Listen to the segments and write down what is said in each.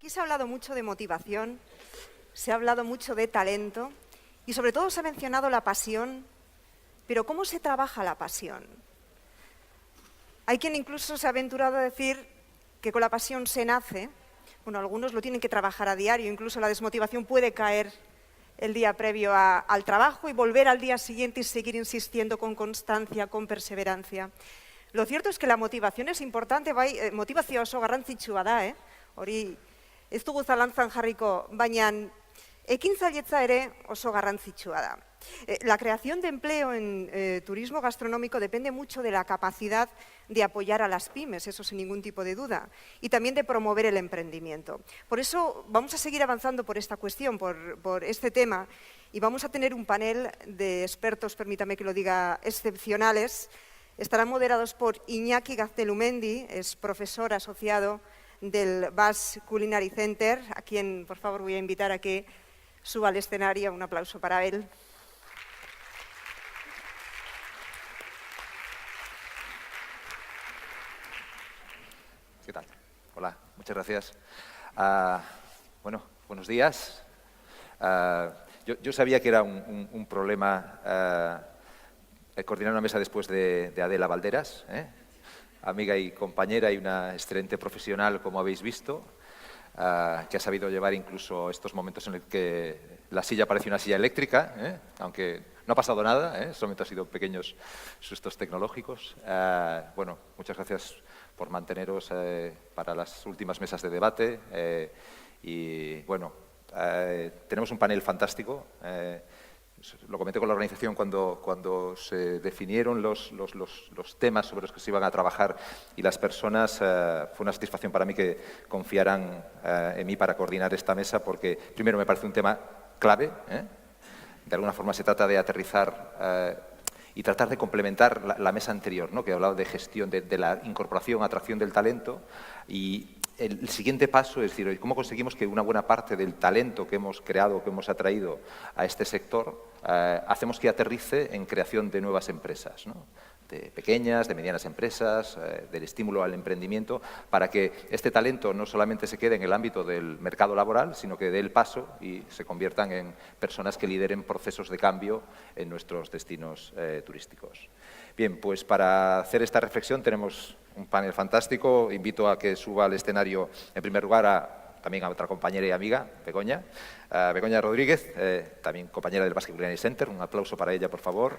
Aquí se ha hablado mucho de motivación, se ha hablado mucho de talento y sobre todo se ha mencionado la pasión, pero ¿cómo se trabaja la pasión? Hay quien incluso se ha aventurado a decir que con la pasión se nace. Bueno, algunos lo tienen que trabajar a diario, incluso la desmotivación puede caer el día previo al trabajo y volver al día siguiente y seguir insistiendo con constancia, con perseverancia. Lo cierto es que la motivación es importante, motivazioa oso garrantzitsua da, hori ez dugu zalantzan jarriko, baina ekintzailetza ere oso garrantzitsua da. La creación de empleo en turismo gastronómico depende mucho de la capacidad de apoyar a las pymes, eso sin ningún tipo de duda, y también de promover el emprendimiento. Por eso vamos a seguir avanzando por esta cuestión, por este tema, y vamos a tener un panel de expertos, permítame que lo diga, excepcionales. Estarán moderados por Iñaki Gaztelumendi, es profesor asociado del Basque Culinary Center, a quien, por favor, voy a invitar a que suba al escenario. Un aplauso para él. ¿Qué tal? Hola, muchas gracias. Bueno, buenos días. Yo sabía que era un problema coordinar una mesa después de Adela Valderas, amiga y compañera y una excelente profesional, como habéis visto, que ha sabido llevar incluso estos momentos en los que la silla parece una silla eléctrica, aunque no ha pasado nada, solamente han sido pequeños sustos tecnológicos. Bueno, muchas gracias por manteneros para las últimas mesas de debate y, bueno, tenemos un panel fantástico. Lo comenté con la organización cuando se definieron los temas sobre los que se iban a trabajar y las personas. Fue una satisfacción para mí que confiaran en mí para coordinar esta mesa porque, primero, me parece un tema clave. De alguna forma se trata de aterrizar y tratar de complementar la mesa anterior, ¿no? Que hablaba de gestión, de la incorporación, atracción del talento. Y el siguiente paso es decir, ¿cómo conseguimos que una buena parte del talento que hemos creado, que hemos atraído a este sector, hacemos que aterrice en creación de nuevas empresas, ¿no? De pequeñas, de medianas empresas, del estímulo al emprendimiento, para que este talento no solamente se quede en el ámbito del mercado laboral, sino que dé el paso y se conviertan en personas que lideren procesos de cambio en nuestros destinos turísticos. Bien, pues para hacer esta reflexión tenemos un panel fantástico. Invito a que suba al escenario, en primer lugar, también a otra compañera y amiga, Begoña. Begoña Rodríguez, también compañera del Basque Culinary Center. Un aplauso para ella, por favor.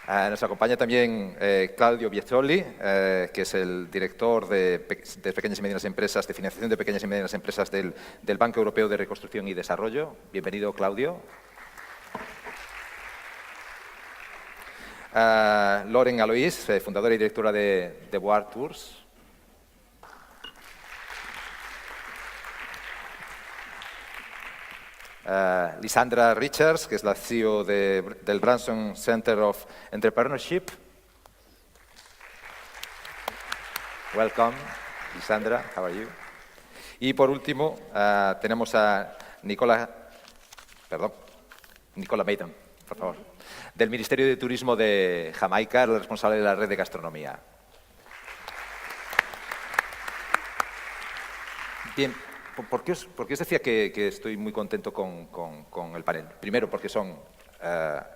Nos acompaña también Claudio Biazzoli, que es el director de Pequeñas y Medianas Empresas, de financiación de pequeñas y medianas empresas del Banco Europeo de Reconstrucción y Desarrollo. Bienvenido, Claudio. Loren Aloís, fundadora y directora de Board Tours. Lisandra Richards, que es la CEO del Branson Center of Entrepreneurship. Welcome, Lisandra, how are you? Y por último, tenemos a Nicola Maiden, por favor, del Ministerio de Turismo de Jamaica, la responsable de la red de gastronomía. Bien. ¿Por qué os decía que estoy muy contento con el panel? Primero, porque son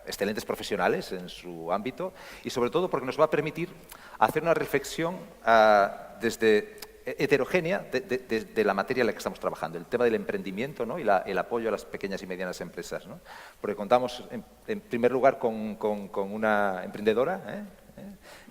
excelentes profesionales en su ámbito y, sobre todo, porque nos va a permitir hacer una reflexión desde heterogénea de la materia en la que estamos trabajando, el tema del emprendimiento, ¿no? Y el apoyo a las pequeñas y medianas empresas, ¿no? Porque contamos, en primer lugar, con una emprendedora,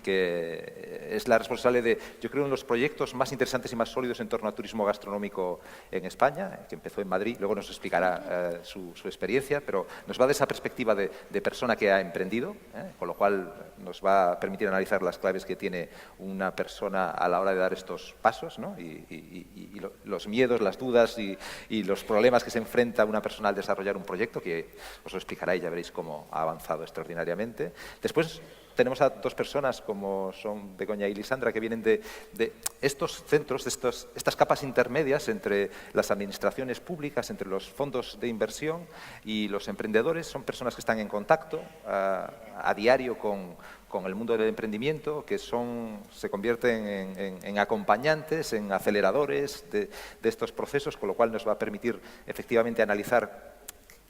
que es la responsable de, yo creo, uno de los proyectos más interesantes y más sólidos en torno a turismo gastronómico en España, que empezó en Madrid. Luego nos explicará su experiencia, pero nos va de esa perspectiva de persona que ha emprendido, con lo cual nos va a permitir analizar las claves que tiene una persona a la hora de dar estos pasos, ¿no? y los miedos, las dudas y los problemas que se enfrenta una persona al desarrollar un proyecto, que os lo explicará y ya veréis cómo ha avanzado extraordinariamente. Después tenemos a dos personas como son Begoña y Lisandra, que vienen de estos centros, de estas capas intermedias entre las administraciones públicas, entre los fondos de inversión y los emprendedores. Son personas que están en contacto a diario con con el mundo del emprendimiento, que se convierten en acompañantes, en aceleradores de estos procesos, con lo cual nos va a permitir efectivamente analizar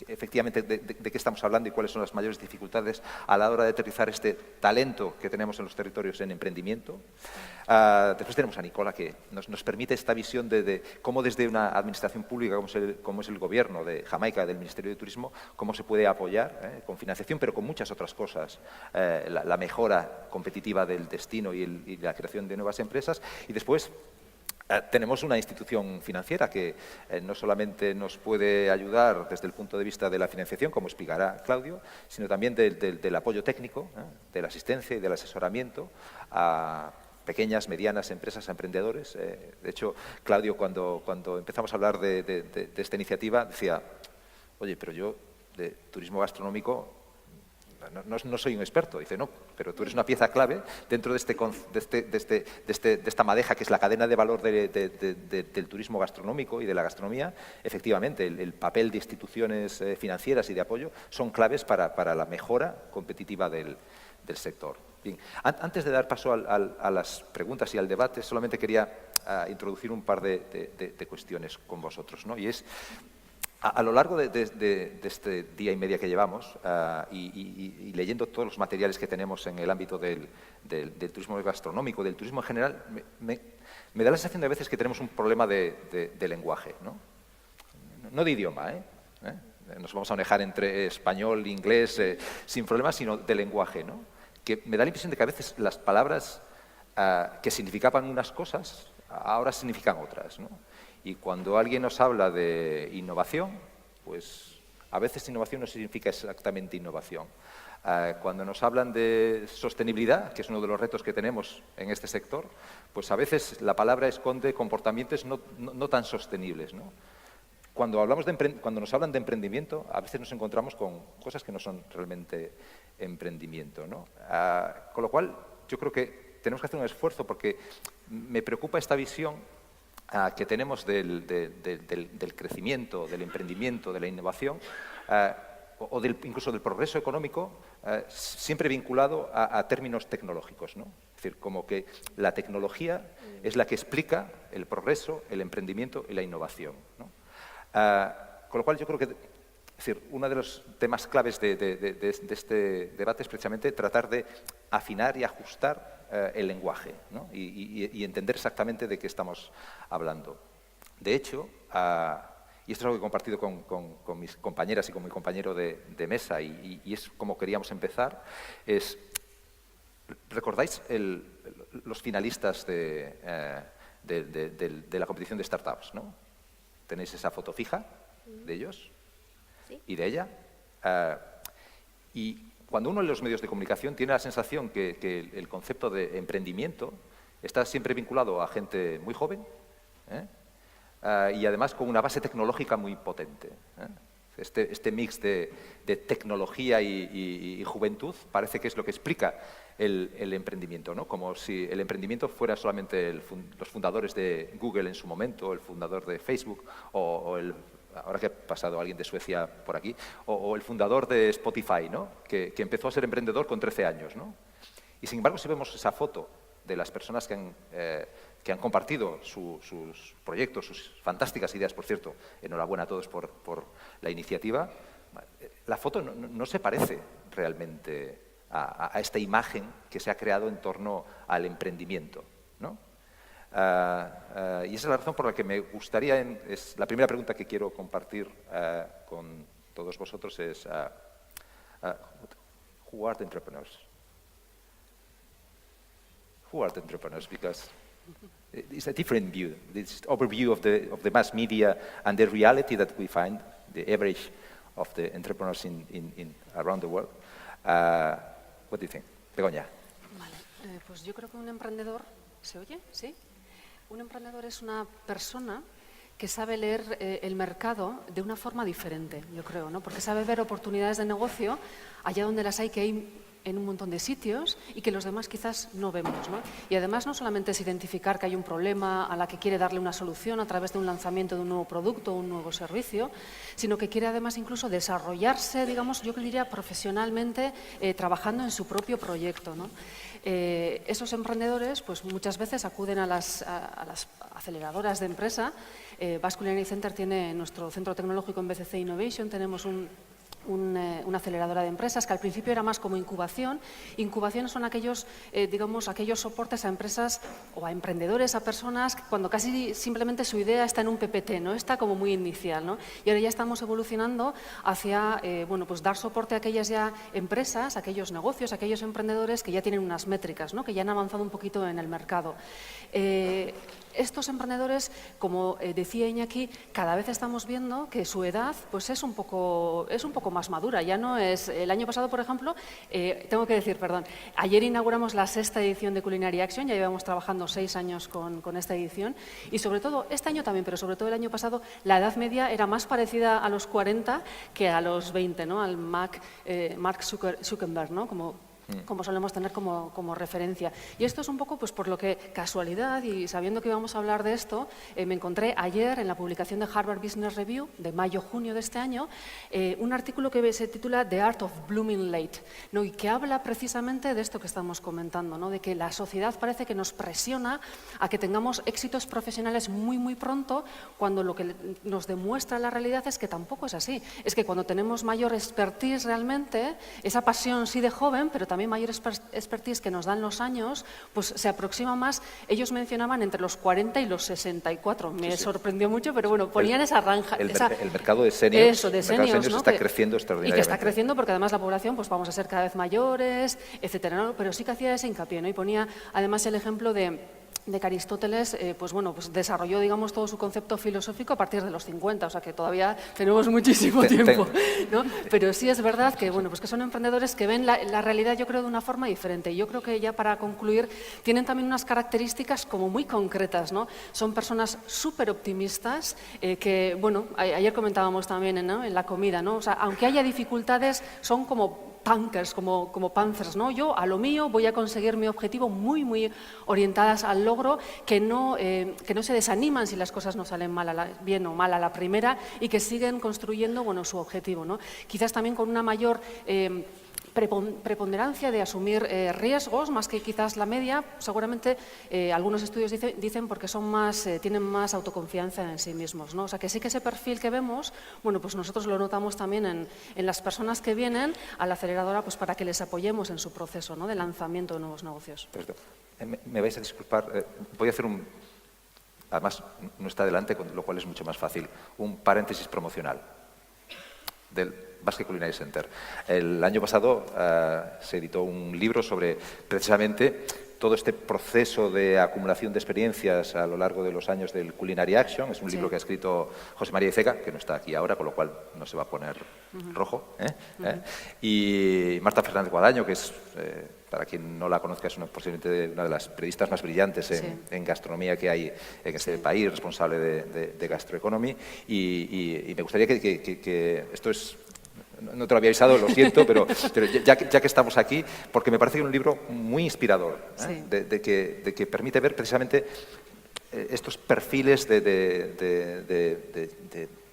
efectivamente de qué estamos hablando y cuáles son las mayores dificultades a la hora de aterrizar este talento que tenemos en los territorios en emprendimiento. Después tenemos a Nicola, que nos permite esta visión de cómo desde una administración pública como es el gobierno de Jamaica, del Ministerio de Turismo, cómo se puede apoyar con financiación, pero con muchas otras cosas, la mejora competitiva del destino y la creación de nuevas empresas. Y después tenemos una institución financiera que no solamente nos puede ayudar desde el punto de vista de la financiación, como explicará Claudio, sino también del apoyo técnico, de la asistencia y del asesoramiento a pequeñas, medianas empresas, a emprendedores. De hecho, Claudio, cuando empezamos a hablar de esta iniciativa, decía, oye, pero yo de turismo gastronómico no soy un experto. Dice, no, pero tú eres una pieza clave dentro de esta madeja que es la cadena de valor del turismo gastronómico y de la gastronomía. Efectivamente, el papel de instituciones financieras y de apoyo son claves para la mejora competitiva del sector. Bien, antes de dar paso a las preguntas y al debate, solamente quería introducir un par de cuestiones con vosotros, ¿no? Y es, a lo largo de este día y media que llevamos y leyendo todos los materiales que tenemos en el ámbito del turismo gastronómico, del turismo en general, me da la sensación de a veces que tenemos un problema de lenguaje, no de idioma, nos vamos a manejar entre español, inglés, sin problemas, sino de lenguaje, ¿no? Que me da la impresión de que a veces las palabras que significaban unas cosas ahora significan otras, ¿no? Y cuando alguien nos habla de innovación, pues a veces innovación no significa exactamente innovación. Cuando nos hablan de sostenibilidad, que es uno de los retos que tenemos en este sector, pues a veces la palabra esconde comportamientos no tan sostenibles, ¿no? Cuando nos hablan de emprendimiento, a veces nos encontramos con cosas que no son realmente emprendimiento, ¿no? Con lo cual, yo creo que tenemos que hacer un esfuerzo porque me preocupa esta visión que tenemos del crecimiento, del emprendimiento, de la innovación o incluso del progreso económico, siempre vinculado a términos tecnológicos, ¿no? Es decir, como que la tecnología es la que explica el progreso, el emprendimiento y la innovación, ¿no? Con lo cual yo creo que, es decir, uno de los temas claves de este debate es precisamente tratar de afinar y ajustar el lenguaje, ¿no? y entender exactamente de qué estamos hablando. De hecho, y esto es algo que he compartido con mis compañeras y con mi compañero de mesa, y es como queríamos empezar, ¿recordáis los finalistas de la competición de startups, ¿no? ¿Tenéis esa foto fija de ellos? ¿Sí? Y de ella. Y cuando uno en los medios de comunicación tiene la sensación que el concepto de emprendimiento está siempre vinculado a gente muy joven, y además con una base tecnológica muy potente, Este mix de tecnología y juventud parece que es lo que explica el emprendimiento, ¿no? Como si el emprendimiento fuera solamente los fundadores de Google en su momento, el fundador de Facebook, ahora que ha pasado alguien de Suecia por aquí, o el fundador de Spotify, ¿no? Que empezó a ser emprendedor con 13 años, ¿no? Y sin embargo, si vemos esa foto de las personas que han compartido sus proyectos, sus fantásticas ideas, por cierto, enhorabuena a todos por la iniciativa, la foto no se parece realmente a esta imagen que se ha creado en torno al emprendimiento, ¿no? Y esa es la razón por la que me gustaría, es la primera pregunta que quiero compartir con todos vosotros es, who are the entrepreneurs? Who are the entrepreneurs? Because it's a different view. This overview of the mass media and the reality that we find, the average of the entrepreneurs around the world. What do you think? Begoña. Vale, pues yo creo que un emprendedor, ¿se oye? ¿Sí? Un emprendedor es una persona que sabe leer el mercado de una forma diferente, yo creo, ¿no? Porque sabe ver oportunidades de negocio allá donde las hay, que hay en un montón de sitios y que los demás quizás no vemos, ¿no? Y además no solamente es identificar que hay un problema a la que quiere darle una solución a través de un lanzamiento de un nuevo producto o un nuevo servicio, sino que quiere además incluso desarrollarse, digamos, yo diría profesionalmente, trabajando en su propio proyecto, ¿no? Esos emprendedores pues muchas veces acuden a las aceleradoras de empresa. Basque Culinary Center tiene nuestro centro tecnológico en BCC Innovation, tenemos una aceleradora de empresas que al principio era más como incubación. Incubación son aquellos, digamos, aquellos soportes a empresas o a emprendedores, a personas cuando casi simplemente su idea está en un PPT, ¿no? Está como muy inicial, ¿no? Y ahora ya estamos evolucionando hacia, bueno, pues dar soporte a aquellas ya empresas, a aquellos negocios, a aquellos emprendedores que ya tienen unas métricas, ¿no? Que ya han avanzado un poquito en el mercado. Estos emprendedores, como decía Iñaki, cada vez estamos viendo que su edad pues es un poco más madura. Ya no es el año pasado, por ejemplo, tengo que decir, perdón, ayer inauguramos la 6ª edición de Culinary Action, ya llevamos trabajando 6 años con esta edición y sobre todo, este año también, pero sobre todo el año pasado, la edad media era más parecida a los 40 que a los 20, ¿no? Al Mark Zuckerberg, ¿no? Como solemos tener como referencia. Y esto es un poco pues por lo que, casualidad, y sabiendo que íbamos a hablar de esto, me encontré ayer en la publicación de Harvard Business Review, de mayo-junio de este año, un artículo que se titula The Art of Blooming Late, ¿no? Y que habla precisamente de esto que estamos comentando, ¿no? De que la sociedad parece que nos presiona a que tengamos éxitos profesionales muy, muy pronto, cuando lo que nos demuestra la realidad es que tampoco es así. Es que cuando tenemos mayor expertise realmente, esa pasión sí de joven, pero también mayor expertise que nos dan los años, pues se aproxima más. Ellos mencionaban entre los 40 y los 64. Me sorprendió mucho, pero bueno, ponían esa ranja. El mercado de seniors, eso, de seniors, ¿no? está creciendo extraordinariamente. Y que está creciendo porque además la población, pues vamos a ser cada vez mayores, etcétera, ¿no? Pero sí que hacía ese hincapié, ¿no? Y ponía además el ejemplo de que Aristóteles pues desarrolló, digamos, todo su concepto filosófico a partir de los 50, o sea que todavía tenemos muchísimo tiempo, ¿no? Pero sí es verdad que, bueno, pues que son emprendedores que ven la realidad, yo creo, de una forma diferente. Y yo creo que ya para concluir, tienen también unas características como muy concretas, ¿no? Son personas súper optimistas que, bueno, ayer comentábamos también, ¿no? En la comida, ¿no? O sea, aunque haya dificultades, son como tankers, como panzers, ¿no? Yo a lo mío voy a conseguir mi objetivo, muy, muy orientadas al logro, que no se desaniman si las cosas no salen bien o mal a la primera y que siguen construyendo, bueno, su objetivo, ¿no? Quizás también con una mayor preponderancia de asumir riesgos, más que quizás la media. Seguramente algunos estudios dicen porque tienen más autoconfianza en sí mismos, ¿no? O sea que sí que ese perfil que vemos, bueno, pues nosotros lo notamos también en las personas que vienen a la aceleradora, pues para que les apoyemos en su proceso, ¿no? De lanzamiento de nuevos negocios. Perfecto. Me vais a disculpar, voy a hacer además no está delante, con lo cual es mucho más fácil, un paréntesis promocional del Basque Culinary Center. El año pasado se editó un libro sobre precisamente todo este proceso de acumulación de experiencias a lo largo de los años del Culinary Action. Es un libro que ha escrito José María Iceca, que no está aquí ahora, con lo cual no se va a poner rojo. Y Marta Fernández Guadaño, que es, para quien no la conozca, es posiblemente una de las periodistas más brillantes en gastronomía que hay en este país, responsable de Gastronomy. Y me gustaría que esto es... No te lo había avisado, lo siento, pero ya que estamos aquí, porque me parece que es un libro muy inspirador, de que permite ver precisamente estos perfiles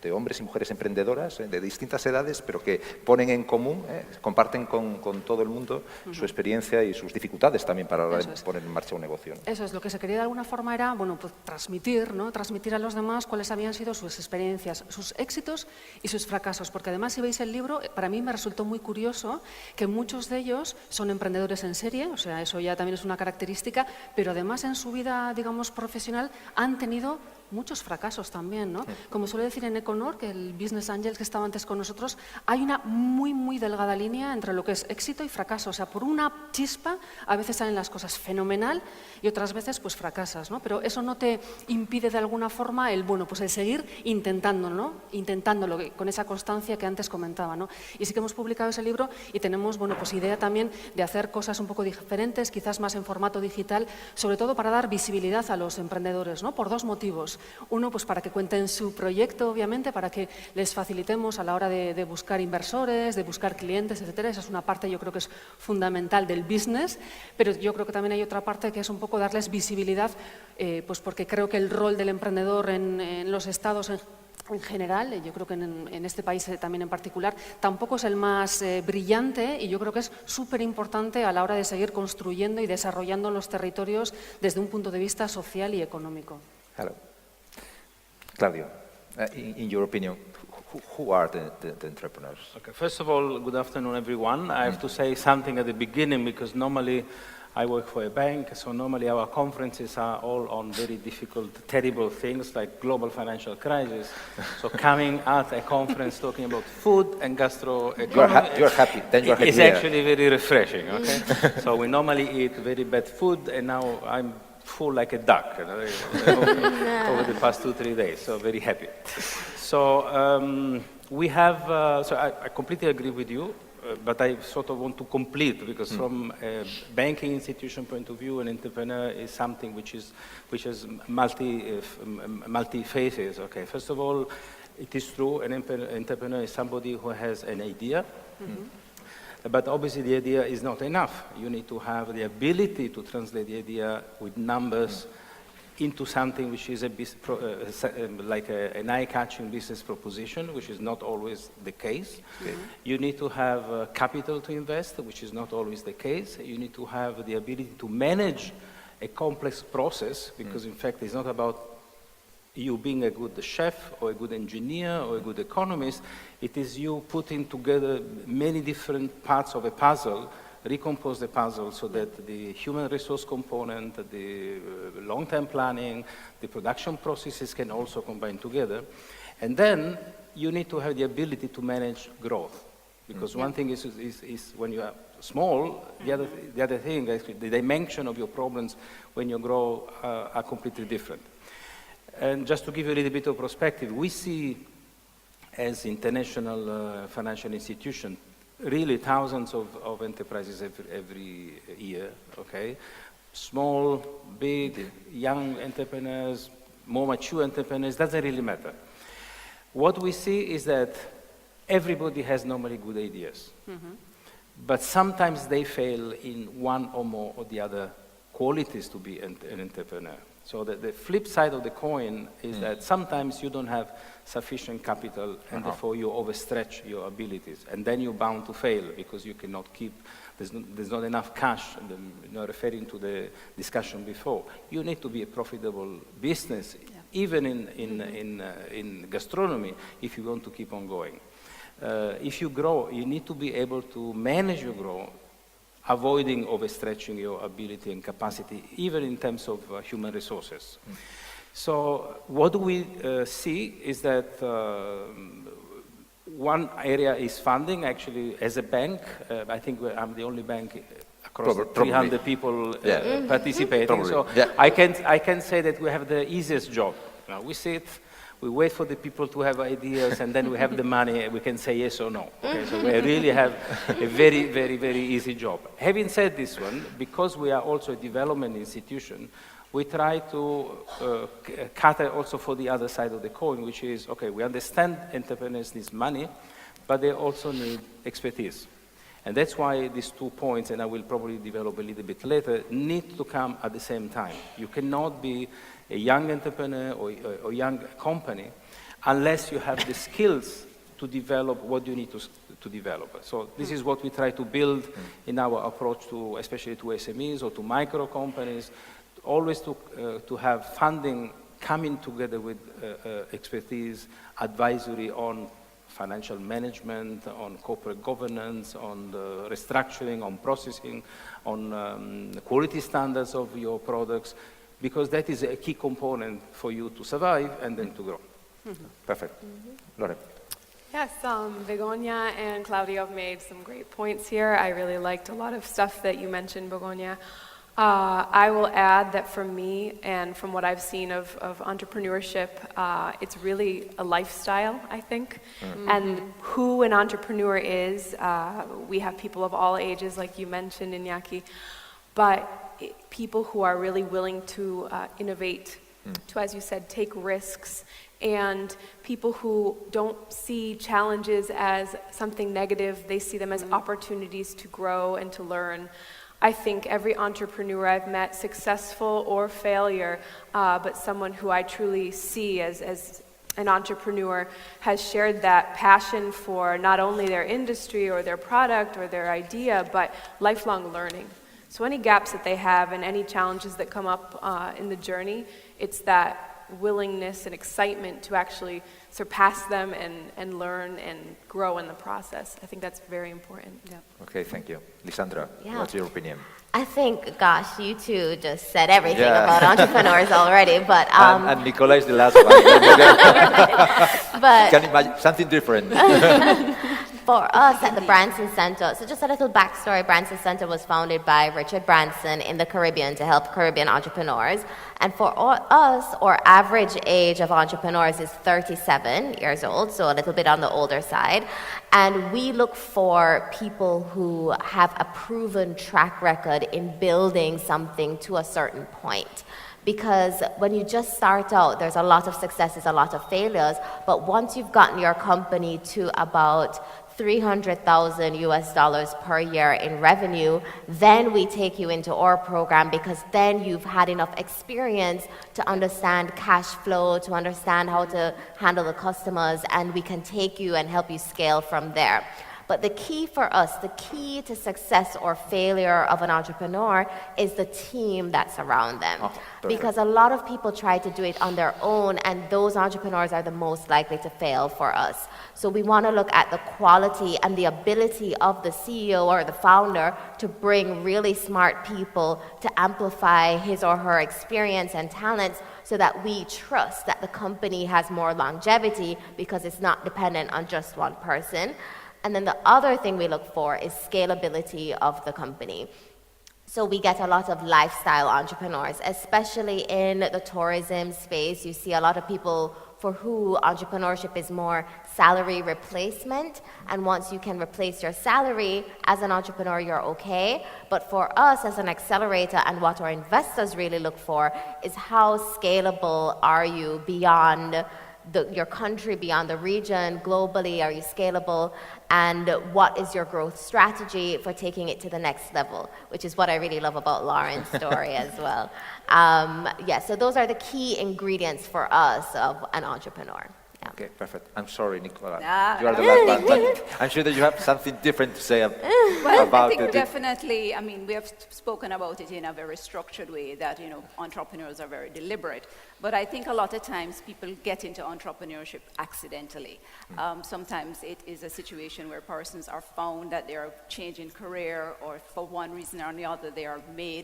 de hombres y mujeres emprendedoras de distintas edades, pero que ponen en común, comparten con todo el mundo su experiencia y sus dificultades también para poner en marcha un negocio, ¿no? Eso es, lo que se quería de alguna forma era, bueno, pues transmitir, ¿no? Transmitir a los demás cuáles habían sido sus experiencias, sus éxitos y sus fracasos, porque además si veis el libro, para mí me resultó muy curioso que muchos de ellos son emprendedores en serie, o sea, eso ya también es una característica, pero además en su vida, digamos, profesional han tenido muchos fracasos también, ¿no? Como suele decir en Econor, que el Business Angel que estaba antes con nosotros, hay una muy, muy delgada línea entre lo que es éxito y fracaso. O sea, por una chispa a veces salen las cosas fenomenal y otras veces pues fracasas, ¿no? Pero eso no te impide de alguna forma el seguir intentándolo, ¿no? Intentándolo con esa constancia que antes comentaba, ¿no? Y sí que hemos publicado ese libro y tenemos, bueno, pues idea también de hacer cosas un poco diferentes, quizás más en formato digital, sobre todo para dar visibilidad a los emprendedores, ¿no? Por dos motivos. Uno, pues para que cuenten su proyecto, obviamente, para que les facilitemos a la hora de buscar inversores, de buscar clientes, etcétera. Esa es una parte, yo creo que es fundamental del business, pero yo creo que también hay otra parte que es un poco darles visibilidad, pues porque creo que el rol del emprendedor en los estados en general, yo creo que en este país también en particular, tampoco es el más brillante, y yo creo que es súper importante a la hora de seguir construyendo y desarrollando los territorios desde un punto de vista social y económico. Hello. Claudio, in your opinion, who are the entrepreneurs? Okay, first of all, good afternoon, everyone. I have to say something at the beginning, because normally I work for a bank, so normally our conferences are all on very difficult, terrible things like global financial crisis. So coming at a conference talking about food and gastroeconomy, you're happy. Then you're happy. It's actually very refreshing. Okay, so we normally eat very bad food, and now I'm full like a duck, you know, over the past 2-3 days. So very happy. So we have. So I completely agree with you. But I sort of want to complete, because from a banking institution point of view, an entrepreneur is something which has multi phases. Okay, first of all, it is true an entrepreneur is somebody who has an idea, but obviously the idea is not enough. You need to have the ability to translate the idea with numbers into something which is like an eye-catching business proposition, which is not always the case. Okay. You need to have capital to invest, which is not always the case. You need to have the ability to manage a complex process, because in fact it's not about you being a good chef or a good engineer or a good economist. It is you putting together many different parts of a puzzle, recompose the puzzle so that the human resource component, the long-term planning, the production processes can also combine together. And then you need to have the ability to manage growth. Because one thing is when you are small, the other thing, actually, the dimension of your problems when you grow are completely different. And just to give you a little bit of perspective, we see as international financial institution really thousands of enterprises every year, okay? Small, big, young entrepreneurs, more mature entrepreneurs, doesn't really matter. What we see is that everybody has normally good ideas, but sometimes they fail in one or more of the other qualities to be an entrepreneur. So the flip side of the coin is that sometimes you don't have sufficient capital, and therefore you overstretch your abilities, and then you're bound to fail because you cannot keep, there's not enough cash, referring to the discussion before. You need to be a profitable business, even in gastronomy, if you want to keep on going. If you grow, you need to be able to manage your growth, avoiding overstretching your ability and capacity, even in terms of human resources. So what we see is that one area is funding. Actually, as a bank, I think I'm the only bank across 300 people participating. Probably. So I can say that we have the easiest job. Now, we sit, we wait for the people to have ideas, and then we have the money, we can say yes or no. Okay, so we really have a very, very, very easy job. Having said this one, because we are also a development institution, we try to cater also for the other side of the coin, which is, okay, we understand entrepreneurs need money, but they also need expertise. And that's why these 2 points, and I will probably develop a little bit later, need to come at the same time. You cannot be a young entrepreneur or young company unless you have the skills to develop what you need to develop. So this is what we try to build in our approach to, especially to SMEs or to micro companies, always to have funding coming together with expertise, advisory on financial management, on corporate governance, on the restructuring, on processing, on quality standards of your products, because that is a key component for you to survive and then to grow. Perfect. Lore. Yes, Begonia and Claudio have made some great points here. I really liked a lot of stuff that you mentioned, Begonia. I will add that for me, and from what I've seen of entrepreneurship, it's really a lifestyle, I think. And who an entrepreneur is, we have people of all ages, like you mentioned, Iñaki, but people who are really willing to innovate to, as you said, take risks, and people who don't see challenges as something negative, they see them as opportunities to grow and to learn. I think every entrepreneur I've met, successful or failure, but someone who I truly see as an entrepreneur, has shared that passion for not only their industry or their product or their idea, but lifelong learning. So any gaps that they have and any challenges that come up in the journey, it's that willingness and excitement to actually surpass them and learn and grow in the process. I think that's very important. Yeah. Okay, thank you. Lisandra, what's your opinion? I think, gosh, you two just said everything about entrepreneurs already, but... and Nicola is the last one. But can you imagine something different? for us at the Branson Center, so just a little backstory, Branson Center was founded by Richard Branson in the Caribbean to help Caribbean entrepreneurs. And for us, our average age of entrepreneurs is 37 years old, so a little bit on the older side. And we look for people who have a proven track record in building something to a certain point. Because when you just start out, there's a lot of successes, a lot of failures, but once you've gotten your company to about $300,000 per year in revenue, then we take you into our program, because then you've had enough experience to understand cash flow, to understand how to handle the customers, and we can take you and help you scale from there. But the key for us, the key to success or failure of an entrepreneur is the team that's around them. Because a lot of people try to do it on their own, and those entrepreneurs are the most likely to fail for us. So we want to look at the quality and the ability of the CEO or the founder to bring really smart people to amplify his or her experience and talents, so that we trust that the company has more longevity because it's not dependent on just one person. And then the other thing we look for is scalability of the company. So we get a lot of lifestyle entrepreneurs, especially in the tourism space. You see a lot of people for who entrepreneurship is more salary replacement. And once you can replace your salary as an entrepreneur, you're okay. But for us as an accelerator, and what our investors really look for, is how scalable are you beyond your country, beyond the region, globally? Are you scalable? And what is your growth strategy for taking it to the next level, which is what I really love about Lauren's story as well. So those are the key ingredients for us of an entrepreneur. Yeah. Okay, perfect. I'm sorry, Nicola. Nah, you are the last one, but I'm sure that you have something different to say well, about I think it. Definitely, I mean, we have spoken about it in a very structured way, that, you know, entrepreneurs are very deliberate. But I think a lot of times people get into entrepreneurship accidentally. Sometimes it is a situation where persons are found that they are changing career, or for one reason or another they are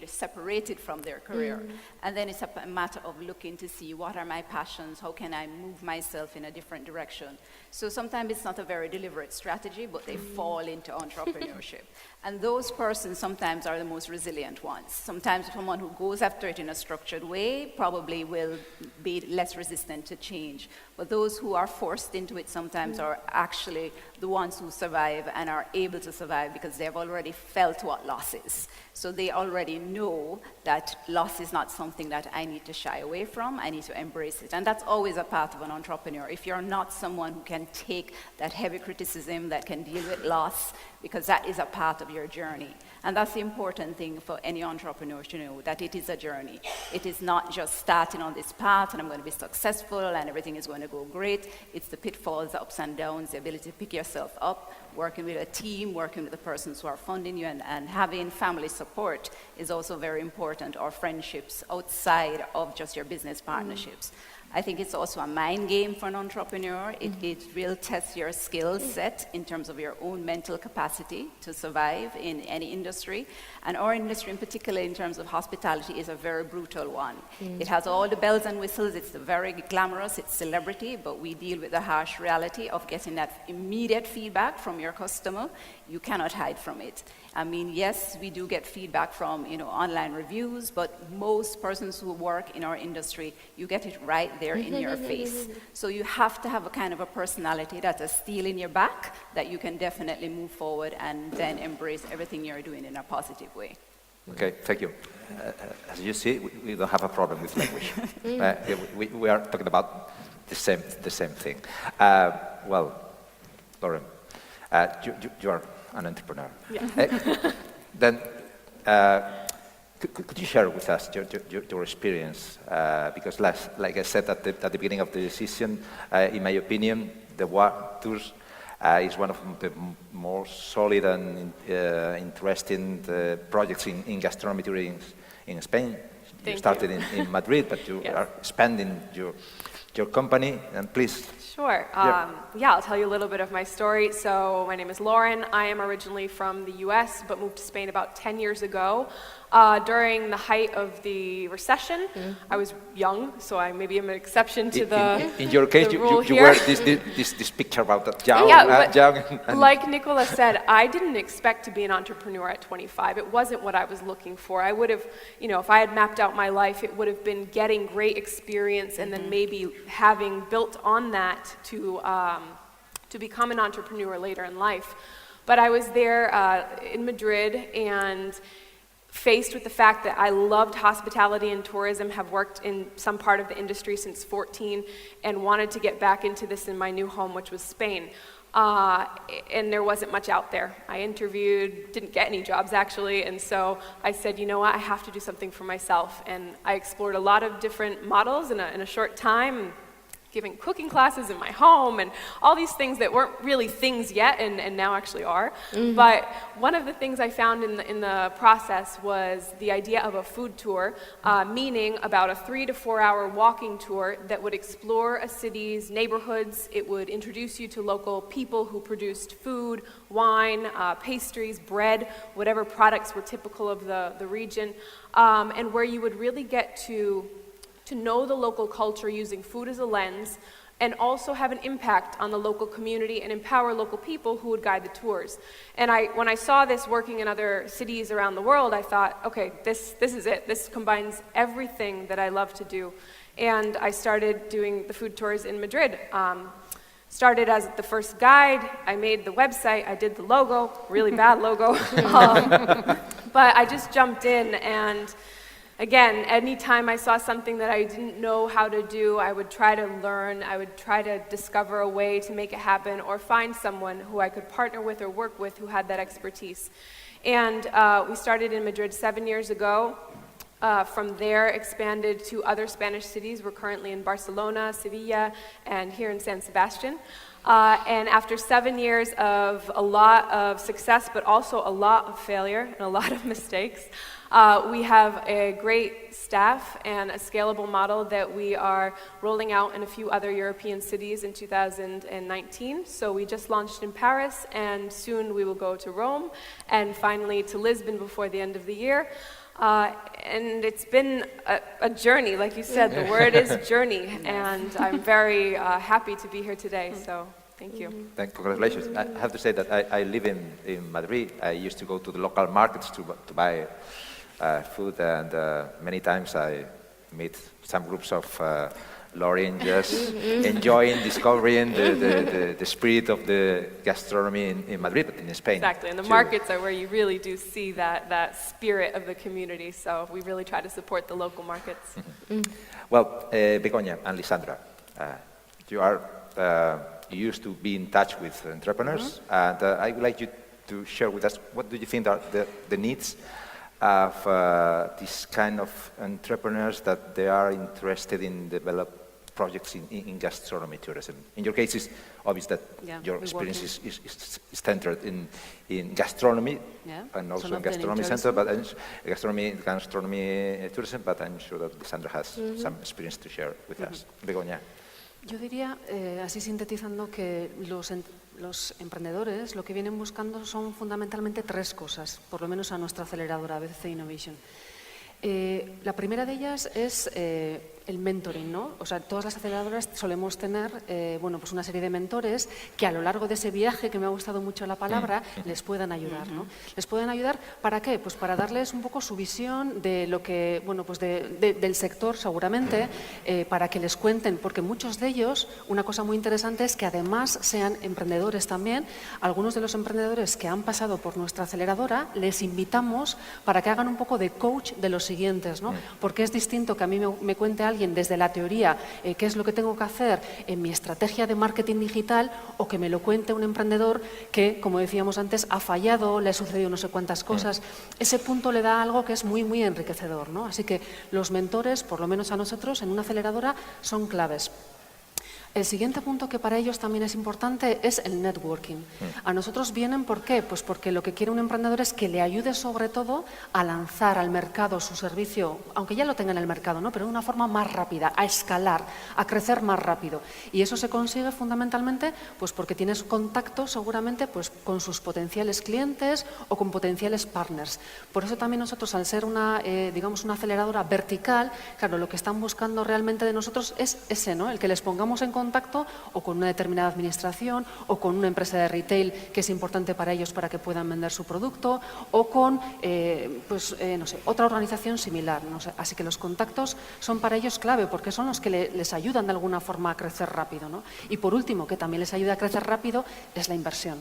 separated from their career. And then it's a matter of looking to see, what are my passions, how can I move myself in a different direction. So sometimes it's not a very deliberate strategy, but they fall into entrepreneurship. And those persons sometimes are the most resilient ones. Sometimes someone who goes after it in a structured way probably will be less resistant to change. But those who are forced into it sometimes are actually the ones who survive and are able to survive, because they've already felt what loss is. So they already know that loss is not something that I need to shy away from, I need to embrace it. And that's always a part of an entrepreneur. If you're not someone who can take that heavy criticism, that can deal with loss, because that is a part of your journey. And that's the important thing for any entrepreneur to know, that it is a journey. It is not just starting on this path and I'm going to be successful and everything is going to go great. It's the pitfalls, the ups and downs, the ability to pick yourself up, working with a team, working with the persons who are funding you, and having family support is also very important, or friendships outside of just your business partnerships. I think it's also a mind game for an entrepreneur. It will test your skill set in terms of your own mental capacity to survive in any industry. And our industry in particular, in terms of hospitality, is a very brutal one. It has all the bells and whistles, it's very glamorous, it's celebrity, but we deal with the harsh reality of getting that immediate feedback from your customer. You cannot hide from it. I mean, yes, we do get feedback from, online reviews, but most persons who work in our industry, you get it right there in your face. So you have to have a kind of a personality that's a steel in your back, that you can definitely move forward and then embrace everything you're doing in a positive way. Okay, thank you. As you see, we don't have a problem with language. We are talking about the same thing. Well, Lauren, you are an entrepreneur. Yeah. Then, could you share with us your experience? Because, like I said at the beginning of the session, in my opinion, the WA Tours is one of the more solid and interesting projects in gastronomy touring in Spain. You started in Madrid, but you are expanding your company, and please. Sure. Yeah, I'll tell you a little bit of my story. So my name is Lauren. I am originally from the US, but moved to Spain about 10 years ago. During the height of the recession, I was young, so I maybe am an exception to the In your case, you wear this picture about that young. Like Nicola said, I didn't expect to be an entrepreneur at 25. It wasn't what I was looking for. I would have, if I had mapped out my life, it would have been getting great experience and then maybe having built on that to become an entrepreneur later in life. But I was there in Madrid and faced with the fact that I loved hospitality and tourism, have worked in some part of the industry since 14, and wanted to get back into this in my new home, which was Spain. And there wasn't much out there. I interviewed, didn't get any jobs actually, and so I said, you know what, I have to do something for myself. And I explored a lot of different models in a short time, giving cooking classes in my home and all these things that weren't really things yet and now actually are. But one of the things I found in the process was the idea of a food tour, meaning about a 3 to 4 hour walking tour that would explore a city's neighborhoods. It would introduce you to local people who produced food, wine, pastries, bread, whatever products were typical of the region, and where you would really get to know the local culture using food as a lens, and also have an impact on the local community and empower local people who would guide the tours. And when I saw this working in other cities around the world, I thought, okay, this is it. This combines everything that I love to do. And I started doing the food tours in Madrid. Started as the first guide. I made the website. I did the logo, really bad logo. But I just jumped in, and again, anytime I saw something that I didn't know how to do, I would try to learn, I would try to discover a way to make it happen, or find someone who I could partner with or work with who had that expertise. And we started in Madrid 7 years ago. From there, expanded to other Spanish cities. We're currently in Barcelona, Sevilla, and here in San Sebastian. And after 7 years of a lot of success, but also a lot of failure and a lot of mistakes, we have a great staff and a scalable model that we are rolling out in a few other European cities in 2019. So we just launched in Paris, and soon we will go to Rome, and finally to Lisbon before the end of the year. And it's been a journey, like you said, the word is journey, and I'm very happy to be here today, so thank you. Congratulations. I have to say that I live in Madrid. I used to go to the local markets to buy food, and many times I meet some groups of Lauren just enjoying, discovering the spirit of the gastronomy in Madrid, but in Spain. Exactly, and the markets are where you really do see that spirit of the community, so we really try to support the local markets. Well, Begoña and Lisandra, you used to be in touch with entrepreneurs, and I would like you to share with us, what do you think are the needs of this kind of entrepreneurs that they are interested in develop projects in gastronomy tourism? In your case, it's obvious that your experience is centered in gastronomy and also in gastronomy center, but gastronomy tourism. But I'm sure that Lisandra has some experience to share with us. Begoña. Yo diría, así sintetizando, que los emprendedores lo que vienen buscando son fundamentalmente tres cosas, por lo menos a nuestra aceleradora, BCC Innovation. La primera de ellas es el mentoring, ¿no? O sea, todas las aceleradoras solemos tener, bueno, pues una serie de mentores que a lo largo de ese viaje, que me ha gustado mucho la palabra, les puedan ayudar, ¿no? Les pueden ayudar, ¿para qué? Pues para darles un poco su visión de lo que, bueno, pues del sector seguramente, para que les cuenten, porque muchos de ellos, una cosa muy interesante es que además sean emprendedores también. Algunos de los emprendedores que han pasado por nuestra aceleradora, les invitamos para que hagan un poco de coach de los siguientes, ¿no? Porque es distinto que a mí me cuente alguien desde la teoría qué es lo que tengo que hacer en mi estrategia de marketing digital, o que me lo cuente un emprendedor que, como decíamos antes, ha fallado, le ha sucedido no sé cuántas cosas. Ese punto le da algo que es muy, muy enriquecedor, ¿no? Así que los mentores, por lo menos a nosotros, en una aceleradora, son claves. El siguiente punto que para ellos también es importante es el networking. A nosotros vienen, ¿por qué? Pues porque lo que quiere un emprendedor es que le ayude sobre todo a lanzar al mercado su servicio, aunque ya lo tenga en el mercado, ¿no? Pero de una forma más rápida, a escalar, a crecer más rápido. Y eso se consigue fundamentalmente pues porque tienes contacto seguramente pues con sus potenciales clientes o con potenciales partners. Por eso también nosotros, al ser una, digamos, una aceleradora vertical, claro, lo que están buscando realmente de nosotros es ese, ¿no? El que les pongamos en contacto o con una determinada administración o con una empresa de retail que es importante para ellos para que puedan vender su producto, o con no sé, otra organización similar, no sé. Así que los contactos son para ellos clave porque son los que les ayudan de alguna forma a crecer rápido, ¿no? Y por último, que también les ayuda a crecer rápido, es la inversión.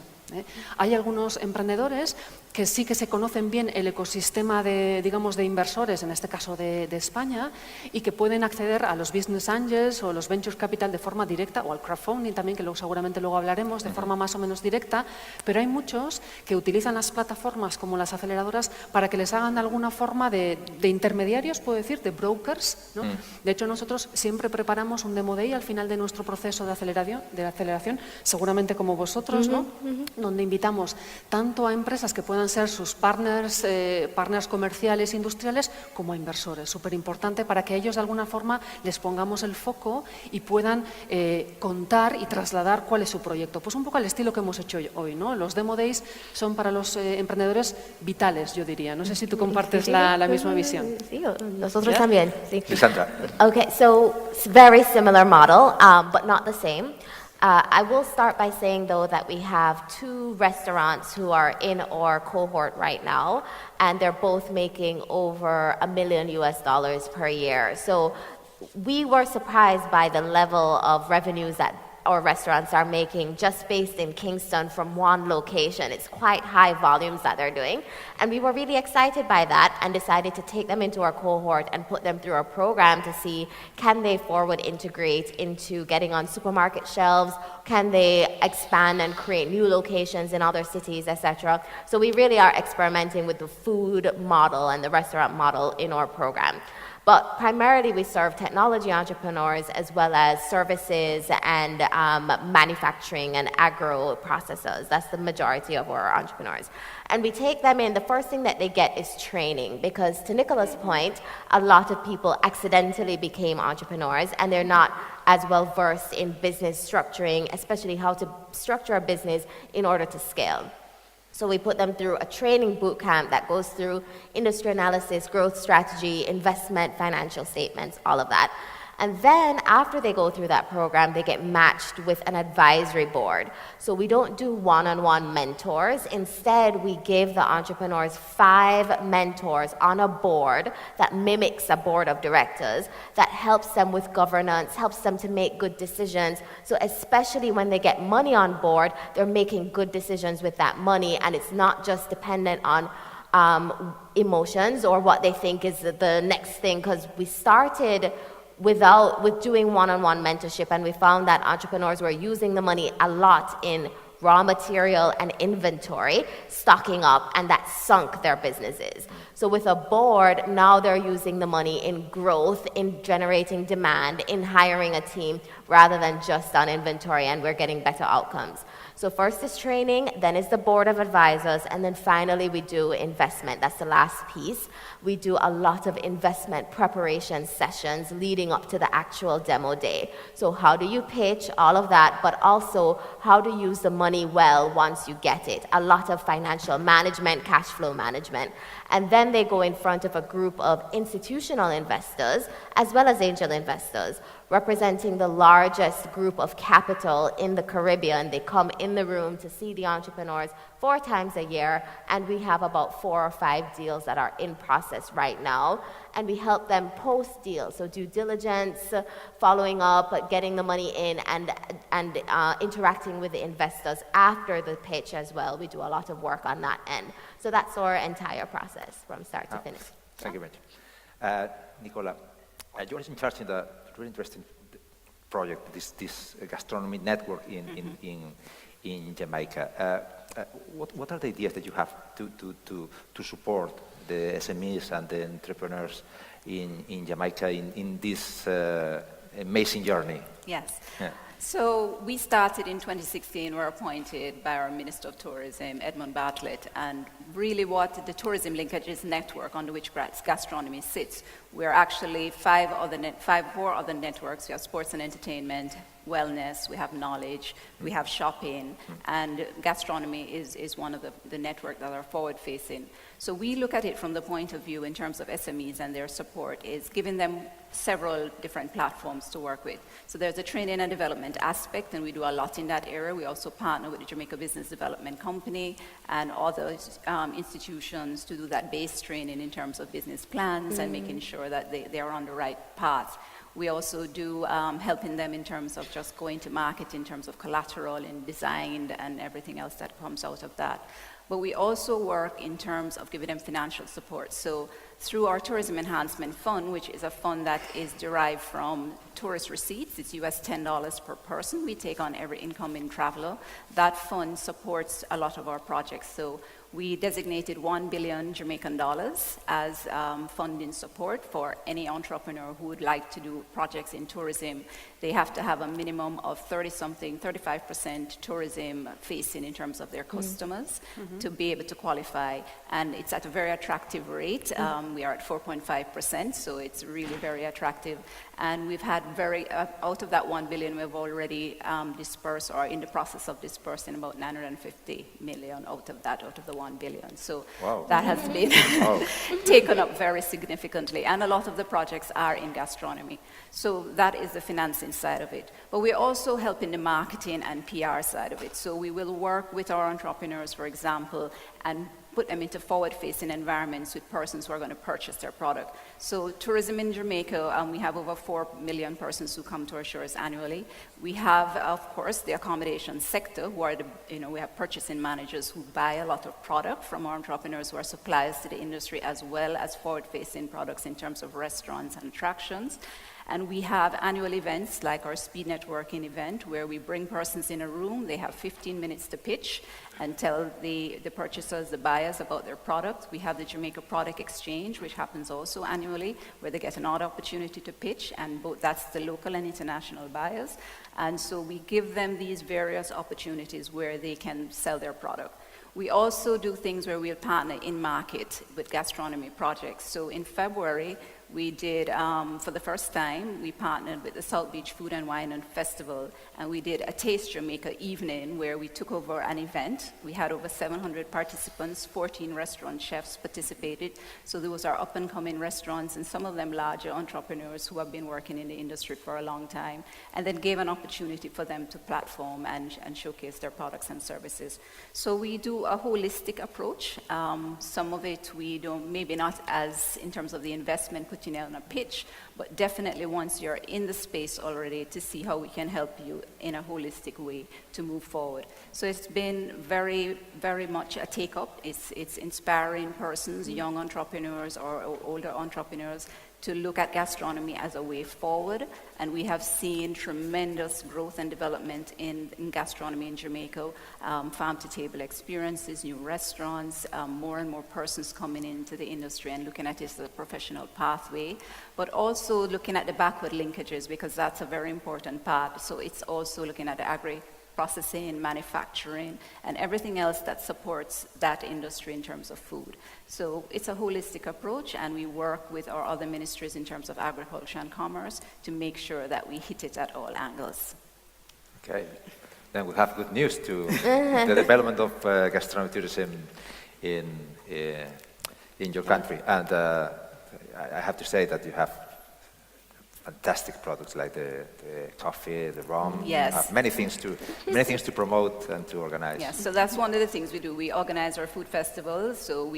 Hay algunos emprendedores que sí que se conocen bien el ecosistema de, digamos, de inversores, en este caso de España, y que pueden acceder a los business angels o los venture capital de forma directa, o al crowdfunding también, que seguramente luego hablaremos, de forma más o menos directa, pero hay muchos que utilizan las plataformas como las aceleradoras para que les hagan de alguna forma de intermediarios, puedo decir, de brokers, ¿no? De hecho, nosotros siempre preparamos un demo day al final de nuestro proceso de aceleración, seguramente como vosotros, ¿no? Donde invitamos tanto a empresas que puedan ser sus partners comerciales, industriales, como a inversores. Súper importante para que ellos de alguna forma les pongamos el foco y puedan contar y trasladar cuál es su proyecto. Pues un poco al estilo que hemos hecho hoy, ¿no? Los demo days son para los emprendedores vitales, yo diría. No sé si tú compartes la misma visión. Sí, nosotros también. Sí. Sandra. Okay, so it's very similar model, but not the same. I will start by saying, though, that we have 2 restaurants who are in our cohort right now, and they're both making over $1 million per year. So we were surprised by the level of revenues that our restaurants are making just based in Kingston from one location. It's quite high volumes that they're doing. And we were really excited by that and decided to take them into our cohort and put them through our program to see, can they forward integrate into getting on supermarket shelves? Can they expand and create new locations in other cities, etc.? So we really are experimenting with the food model and the restaurant model in our program. But primarily we serve technology entrepreneurs as well as services and manufacturing and agro processors. That's the majority of our entrepreneurs. And we take them in, the first thing that they get is training, because to Nicola's point, a lot of people accidentally became entrepreneurs and they're not as well versed in business structuring, especially how to structure a business in order to scale. So we put them through a training boot camp that goes through industry analysis, growth strategy, investment, financial statements, all of that. And then after they go through that program, they get matched with an advisory board. So we don't do one-on-one mentors. Instead, we give the entrepreneurs 5 mentors on a board that mimics a board of directors that helps them with governance, helps them to make good decisions. So especially when they get money on board, they're making good decisions with that money, and it's not just dependent on emotions or what they think is the next thing, because we started with doing one-on-one mentorship, and we found that entrepreneurs were using the money a lot in raw material and inventory, stocking up, and that sunk their businesses. So with a board, now they're using the money in growth, in generating demand, in hiring a team, rather than just on inventory, and we're getting better outcomes. So first is training, then is the board of advisors, and then finally we do investment. That's the last piece. We do a lot of investment preparation sessions leading up to the actual demo day. So how do you pitch, all of that, but also how to use the money well once you get it. A lot of financial management, cash flow management. And then they go in front of a group of institutional investors as well as angel investors, representing the largest group of capital in the Caribbean. They come in the room to see the entrepreneurs 4 times a year, and we have about 4 or 5 deals that are in process right now. And we help them post deals, so due diligence, following up, getting the money in, and interacting with the investors after the pitch as well. We do a lot of work on that end. So that's our entire process from start to finish. Thank you very much. Nicola, you're in charge in the really interesting project, this gastronomy network in Jamaica. What are the ideas that you have to support the SMEs and the entrepreneurs in Jamaica in this amazing journey? Yes. Yeah. So we started in 2016, we were appointed by our Minister of Tourism, Edmund Bartlett, and really what the Tourism Linkages Network under which Gastronomy sits. We're actually 4 other networks. We have sports and entertainment, wellness, we have knowledge, we have shopping, and gastronomy is one of the network that are forward-facing. So we look at it from the point of view in terms of SMEs and their support is giving them several different platforms to work with. So there's a training and development aspect, and we do a lot in that area. We also partner with the Jamaica Business Development Company and other institutions to do that base training in terms of business plans and making sure that they are on the right path. We also do helping them in terms of just going to market in terms of collateral and design and everything else that comes out of that. But we also work in terms of giving them financial support. So through our Tourism Enhancement Fund, which is a fund that is derived from tourist receipts, it's US $10 per person we take on every incoming traveler. That fund supports a lot of our projects. So we designated 1 billion Jamaican dollars as funding support for any entrepreneur who would like to do projects in tourism. They have to have a minimum of 35% tourism facing in terms of their customers to be able to qualify. And it's at a very attractive rate. We are at 4.5%, so it's really very attractive. And we've had out of that 1 billion, we've already dispersed or in the process of dispersing about 950 million out of the 1 billion. So that has been taken up very significantly. And a lot of the projects are in gastronomy. So that is the financing side of it. But we're also helping the marketing and PR side of it. So we will work with our entrepreneurs, for example, and put them into forward-facing environments with persons who are going to purchase their product. So tourism in Jamaica, we have over 4 million persons who come to our shores annually. We have, of course, the accommodation sector, who are we have purchasing managers who buy a lot of product from our entrepreneurs who are suppliers to the industry, as well as forward-facing products in terms of restaurants and attractions. And we have annual events like our speed networking event where we bring persons in a room, they have 15 minutes to pitch and tell the purchasers, the buyers about their product. We have the Jamaica Product Exchange, which happens also annually, where they get another opportunity to pitch, and that's the local and international buyers. And so we give them these various opportunities where they can sell their product. We also do things where we'll partner in market with gastronomy projects. So in February, we did, for the first time, we partnered with the South Beach Food and Wine and Festival, and we did a Taste Jamaica evening where we took over an event. We had over 700 participants, 14 restaurant chefs participated. So those are up-and-coming restaurants, and some of them larger entrepreneurs who have been working in the industry for a long time, and then gave an opportunity for them to platform and showcase their products and services. So we do a holistic approach. Some of it we don't, maybe not as in terms of the investment putting it on a pitch, but definitely once you're in the space already to see how we can help you in a holistic way to move forward. So it's been very, very much a take-up. It's inspiring persons, young entrepreneurs or older entrepreneurs to look at gastronomy as a way forward. And we have seen tremendous growth and development in gastronomy in Jamaica, farm-to-table experiences, new restaurants, more and more persons coming into the industry and looking at it as a professional pathway, but also looking at the backward linkages, because that's a very important part. So it's also looking at the agri-processing, manufacturing, and everything else that supports that industry in terms of food. So it's a holistic approach, and we work with our other ministries in terms of agriculture and commerce to make sure that we hit it at all angles. Okay, then we have good news to the development of gastronomy tourism in your country. And I have to say that you have fantastic products like the coffee, the rum. Yes. You have many things to promote and to organize. Yes, so that's one of the things we do. We organize our food festivals. So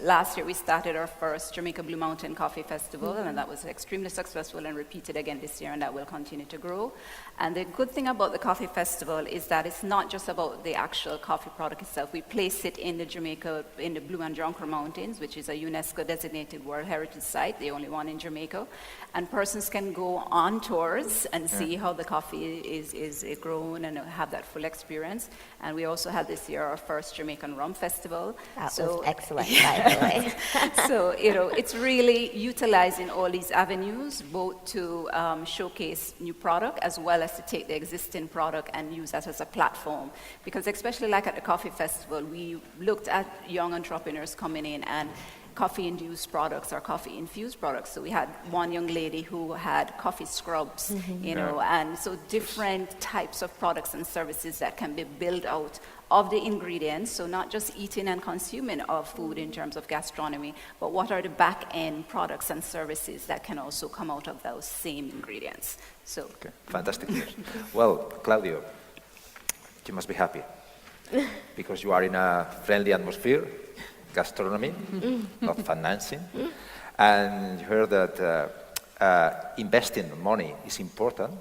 last year we started our first Jamaica Blue Mountain Coffee Festival, and that was extremely successful and repeated again this year, and that will continue to grow. And the good thing about the coffee festival is that it's not just about the actual coffee product itself. We place it in the Blue and Jonker Mountains, which is a UNESCO designated World Heritage Site, the only one in Jamaica. And persons can go on tours and see how the coffee is grown and have that full experience. And we also had this year our first Jamaican Rum Festival. That was excellent, by the way. So, it's really utilizing all these avenues, both to showcase new product as well as to take the existing product and use that as a platform. Because especially like at the coffee festival, we looked at young entrepreneurs coming in and coffee-induced products or coffee-infused products. So we had one young lady who had coffee scrubs, and so different types of products and services that can be built out of the ingredients. So not just eating and consuming of food in terms of gastronomy, but what are the back-end products and services that can also come out of those same ingredients. So okay. Fantastic news. Well, Claudio, you must be happy because you are in a friendly atmosphere. Gastronomy, not financing. And you heard that investing money is important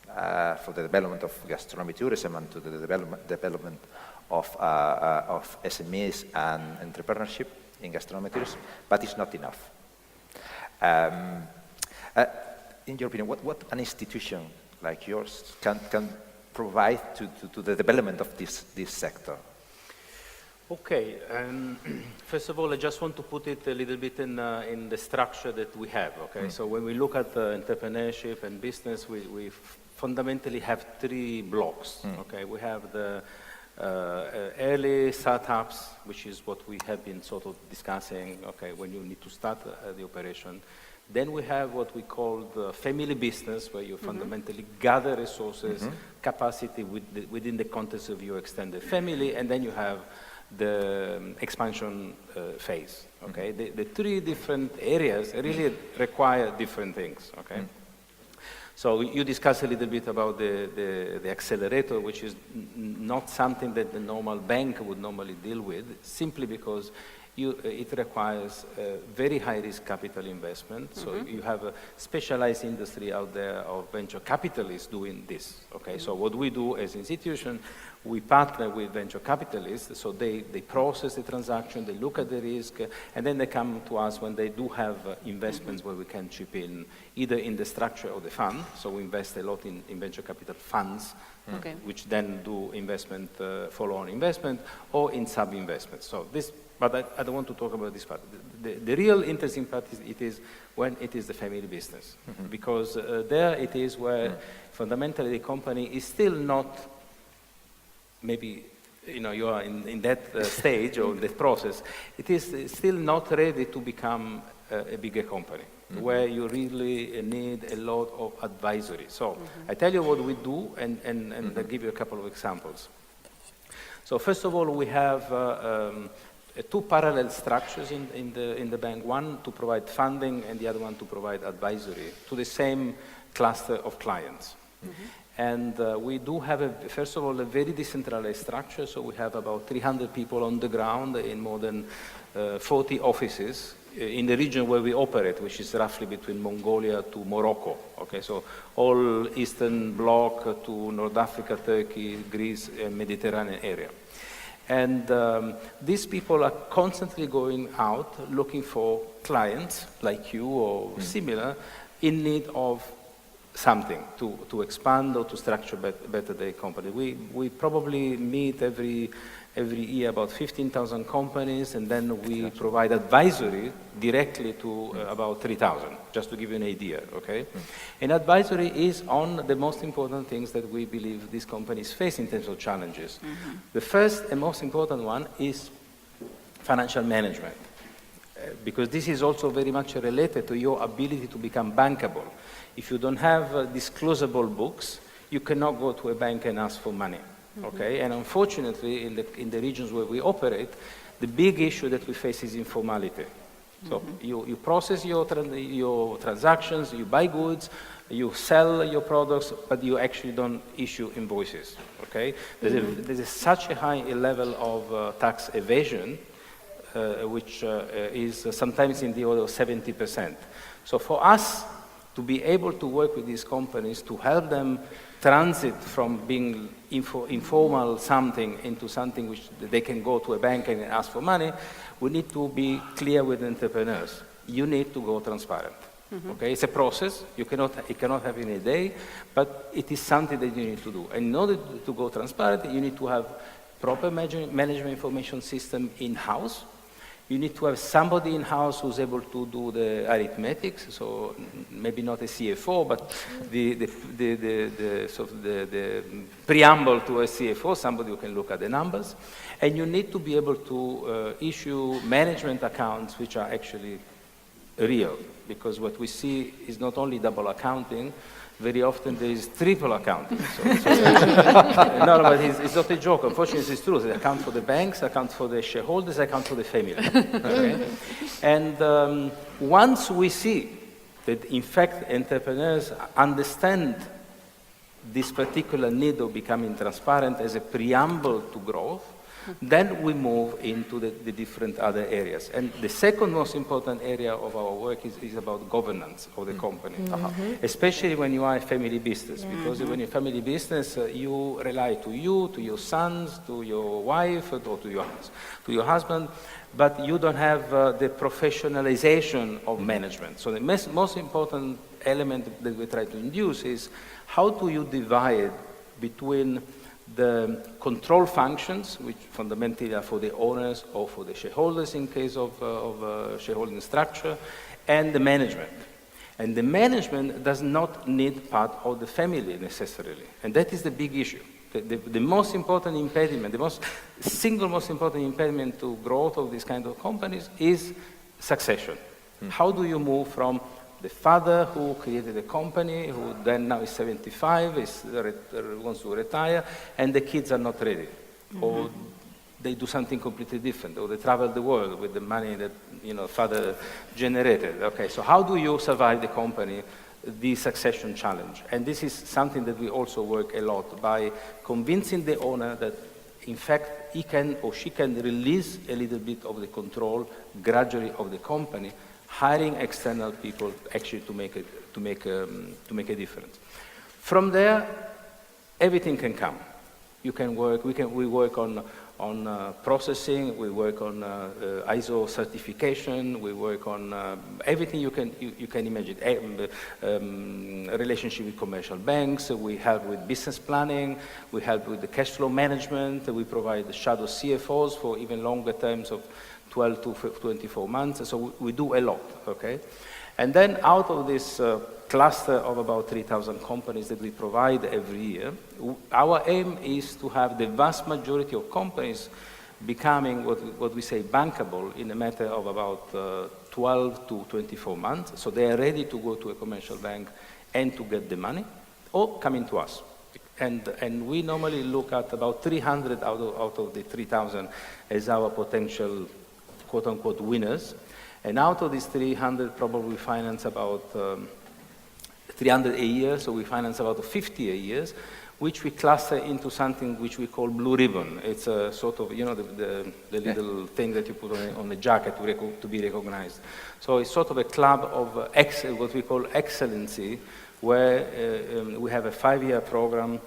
for the development of gastronomy tourism and to the development of SMEs and entrepreneurship in gastronomy tourism, but it's not enough. In your opinion, what an institution like yours can provide to the development of this sector? Okay, first of all, I just want to put it a little bit in the structure that we have, okay? So when we look at entrepreneurship and business, we fundamentally have three blocks, okay? We have the early startups, which is what we have been sort of discussing, okay, when you need to start the operation. Then we have what we call the family business, where you fundamentally gather resources, capacity within the context of your extended family, and then you have the expansion phase, okay? The three different areas really require different things, okay? So you discussed a little bit about the accelerator, which is not something that the normal bank would normally deal with, simply because it requires very high-risk capital investment. So you have a specialized industry out there of venture capitalists doing this, okay? So what we do as an institution, we partner with venture capitalists, so they process the transaction, they look at the risk, and then they come to us when they do have investments where we can chip in, either in the structure of the fund, so we invest a lot in venture capital funds, which then do investment, follow-on investment, or in sub-investments. So this, but I don't want to talk about this part. The real interesting part is when it is the family business, because there it is where fundamentally the company is still not, maybe you are in that stage or that process, it is still not ready to become a bigger company, where you really need a lot of advisory. So I tell you what we do, and I'll give you a couple of examples. So first of all, we have two parallel structures in the bank, one to provide funding and the other one to provide advisory to the same cluster of clients. And we do have, first of all, a very decentralized structure. So we have about 300 people on the ground in more than 40 offices in the region where we operate, which is roughly between Mongolia to Morocco. Okay, so all Eastern Bloc to North Africa, Turkey, Greece, and Mediterranean area. And these people are constantly going out looking for clients like you or similar in need of something to expand or to structure better their company. We probably meet every year about 15,000 companies, and then we provide advisory directly to about 3,000, just to give you an idea, okay? And advisory is on the most important things that we believe these companies face in terms of challenges. The first and most important one is financial management, because this is also very much related to your ability to become bankable. If you don't have disclosable books, you cannot go to a bank and ask for money. Okay, and unfortunately, in the regions where we operate, the big issue that we face is informality. So you process your transactions, you buy goods, you sell your products, but you actually don't issue invoices. Okay, there's such a high level of tax evasion, which is sometimes in the order of 70%. So for us to be able to work with these companies to help them transit from being informal something into something which they can go to a bank and ask for money, we need to be clear with entrepreneurs. You need to go transparent. Okay, it's a process. It cannot happen in a day, but it is something that you need to do. And in order to go transparent, you need to have proper management information system in-house. You need to have somebody in-house who's able to do the arithmetics, so maybe not a CFO, but the preamble to a CFO, somebody who can look at the numbers. And you need to be able to issue management accounts which are actually real, because what we see is not only double accounting, very often there is triple accounting. No, but it's not a joke. Unfortunately, it's true. They account for the banks, account for the shareholders, account for the family. Okay? And once we see that, in fact, entrepreneurs understand this particular need of becoming transparent as a preamble to growth, then we move into the different other areas. And the second most important area of our work is about governance of the company, especially when you are a family business, because when you're a family business, you rely to your sons, to your wife, or to your husband, but you don't have the professionalization of management. So the most important element that we try to induce is how do you divide between the control functions, which fundamentally are for the owners or for the shareholders in case of shareholding structure, and the management. And the management does not need part of the family necessarily. And that is the big issue. The most important impediment, single most important impediment to growth of these kind of companies is succession. How do you move from the father who created the company, who then now is 75, wants to retire, and the kids are not ready, or they do something completely different, or they travel the world with the money that father generated. Okay, so how do you survive the company, the succession challenge? And this is something that we also work a lot by convincing the owner that, in fact, he can or she can release a little bit of the control gradually of the company, hiring external people actually to make a difference. From there, everything can come. You can work. We work on processing. We work on ISO certification. We work on everything you can imagine. Relationship with commercial banks. We help with business planning. We help with the cash flow management. We provide shadow CFOs for even longer terms of 12 to 24 months, so we do a lot, okay? And then out of this cluster of about 3,000 companies that we provide every year, our aim is to have the vast majority of companies becoming what we say bankable in a matter of about 12 to 24 months, so they are ready to go to a commercial bank and to get the money, or coming to us. And we normally look at about 300 out of the 3,000 as our potential quote-unquote winners, and out of these 300 probably finance about 300 a year, so we finance about 50 a year, which we cluster into something which we call blue ribbon. It's a sort of, the little thing that you put on a jacket to be recognized. So it's sort of a club of what we call excellency, where we have a 5-year program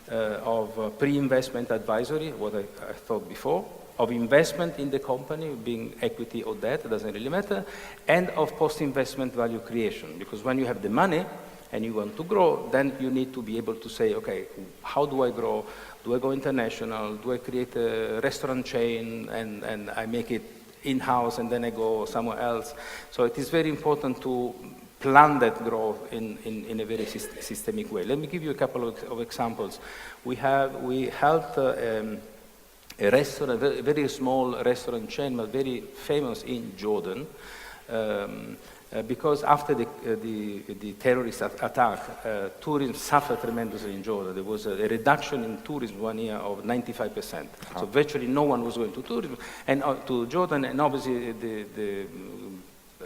of pre-investment advisory, what I thought before, of investment in the company, being equity or debt, it doesn't really matter, and of post-investment value creation. Because when you have the money and you want to grow, then you need to be able to say, okay, how do I grow? Do I go international? Do I create a restaurant chain and I make it in-house and then I go somewhere else? So it is very important to plan that growth in a very systemic way. Let me give you a couple of examples. We helped a restaurant, a very small restaurant chain, but very famous in Jordan, because after the terrorist attack, tourism suffered tremendously in Jordan. There was a reduction in tourism 1 year of 95%. So virtually no one was going to tourism and to Jordan, and obviously the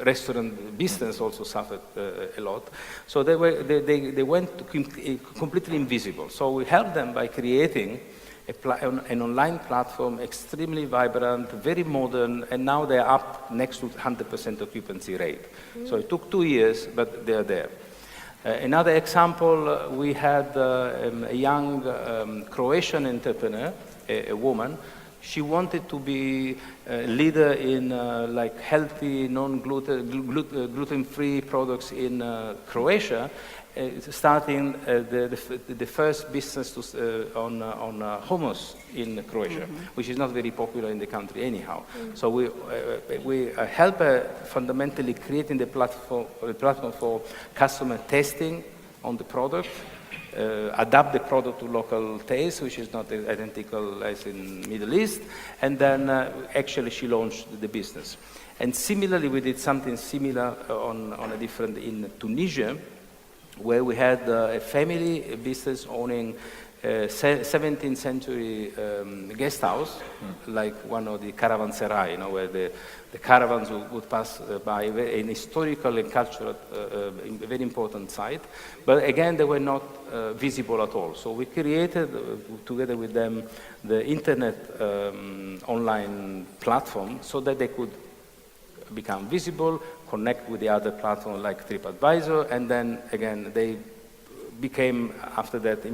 restaurant business also suffered a lot. So they went completely invisible. So we helped them by creating an online platform, extremely vibrant, very modern, and now they're up next to 100% occupancy rate. So it took 2 years, but they're there. Another example, we had a young Croatian entrepreneur, a woman. She wanted to be a leader in like healthy, gluten-free products in Croatia, starting the first business on hummus in Croatia, which is not very popular in the country anyhow. So we help her fundamentally creating the platform for customer testing on the product, adapt the product to local taste, which is not identical as in Middle East, and then actually she launched the business. And similarly, we did something similar on a different in Tunisia, where we had a family business owning a 17th century guest house, like one of the caravanserai, you know, where the caravans would pass by, an historical and cultural, very important site. But again, they were not visible at all. So we created, together with them, the internet online platform so that they could become visible, connect with the other platforms like TripAdvisor, and then again they became after that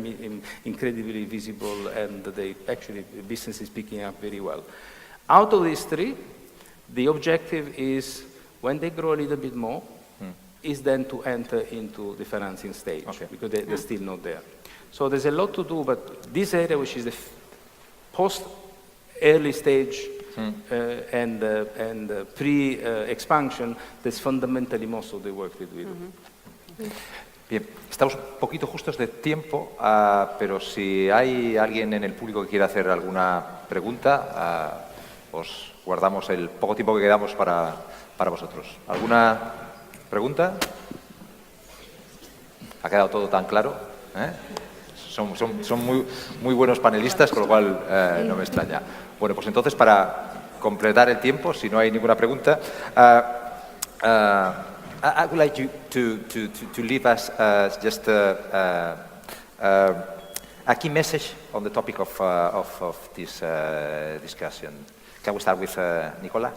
incredibly visible, and they actually business is picking up very well. Out of these three, the objective is when they grow a little bit more, is then to enter into the financing stage, because they're still not there. So there's a lot to do, but this area, which is the post-early stage and pre-expansion, that's fundamentally most of the work that we do. Bien, estamos un poquito justos de tiempo, pero si hay alguien en el público que quiera hacer alguna pregunta, os guardamos el poco tiempo que quedamos para vosotros. ¿Alguna pregunta? ¿Ha quedado todo tan claro? Son muy buenos panelistas, con lo cual no me extraña. Bueno, pues entonces para completar el tiempo, si no hay ninguna pregunta, I would like you to leave us just a key message on the topic of this discussion. Can we start with Nicola?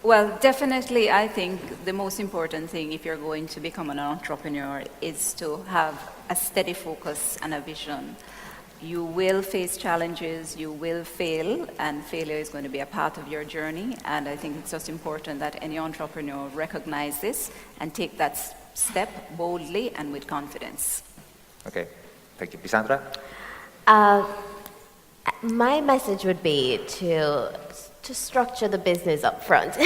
Well, definitely, I think the most important thing if you're going to become an entrepreneur is to have a steady focus and a vision. You will face challenges, you will fail, and failure is going to be a part of your journey. And I think it's just important that any entrepreneur recognize this and take that step boldly and with confidence. Okay, thank you. Pisandra? My message would be to structure the business up front.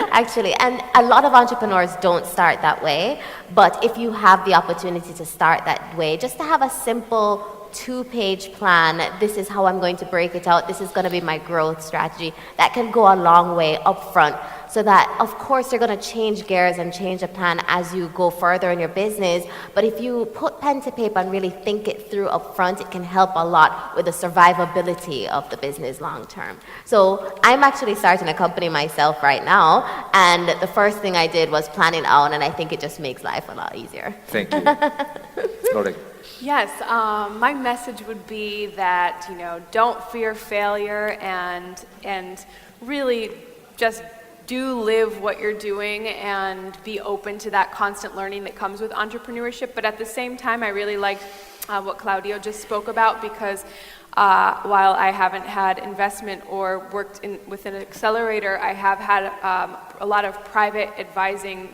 Actually, and a lot of entrepreneurs don't start that way, but if you have the opportunity to start that way, just to have a simple 2-page plan, this is how I'm going to break it out, this is going to be my growth strategy, that can go a long way up front. So that, of course, you're going to change gears and change the plan as you go further in your business. But if you put pen to paper and really think it through up front, it can help a lot with the survivability of the business long term. So I'm actually starting a company myself right now, and the first thing I did was plan it out, and I think it just makes life a lot easier. Thank you. Lore. Yes, my message would be that, don't fear failure and really just do live what you're doing and be open to that constant learning that comes with entrepreneurship. But at the same time, I really liked what Claudio just spoke about, because while I haven't had investment or worked with an accelerator, I have had a lot of private advising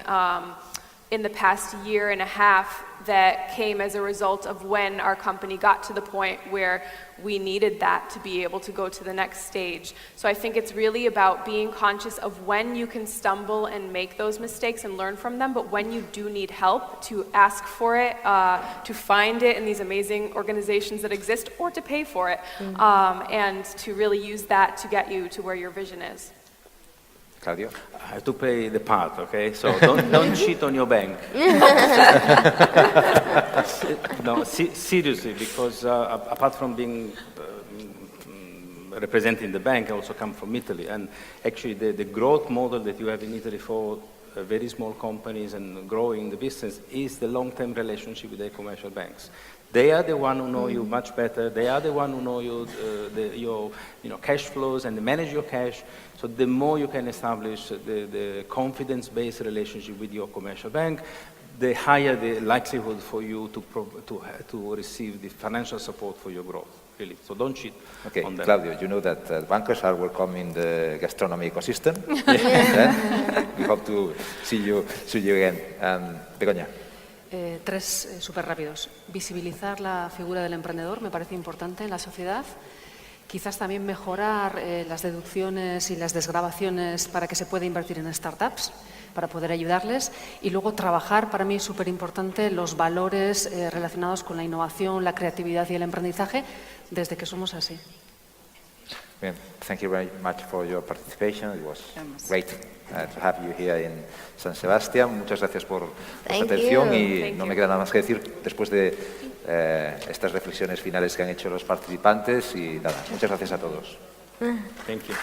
in the past year and a half that came as a result of when our company got to the point where we needed that to be able to go to the next stage. So I think it's really about being conscious of when you can stumble and make those mistakes and learn from them, but when you do need help, to ask for it, to find it in these amazing organizations that exist, or to pay for it, and to really use that to get you to where your vision is. Claudio? I have to play the part, okay? So don't cheat on your bank. No, seriously, because apart from being representing the bank, I also come from Italy, and actually the growth model that you have in Italy for very small companies and growing the business is the long-term relationship with the commercial banks. They are the one who know you much better. They are the one who know you, your cash flows, and they manage your cash. So the more you can establish the confidence-based relationship with your commercial bank, the higher the likelihood for you to receive the financial support for your growth. Really. So don't cheat on them. Claudio, you know that bankers are welcome in the gastronomy ecosystem. We hope to see you again. Begoña. Tres súper rápidos. Visibilizar la figura del emprendedor me parece importante en la sociedad. Quizás también mejorar las deducciones y las desgravaciones para que se pueda invertir en startups, para poder ayudarles. Y luego trabajar, para mí es súper importante, los valores relacionados con la innovación, la creatividad y el aprendizaje desde que somos así. Bien, thank you very much for your participation. It was great to have you here in San Sebastián. Muchas gracias por vuestra atención y no me queda nada más que decir después de estas reflexiones finales que han hecho los participantes y nada, muchas gracias a todos. Thank you.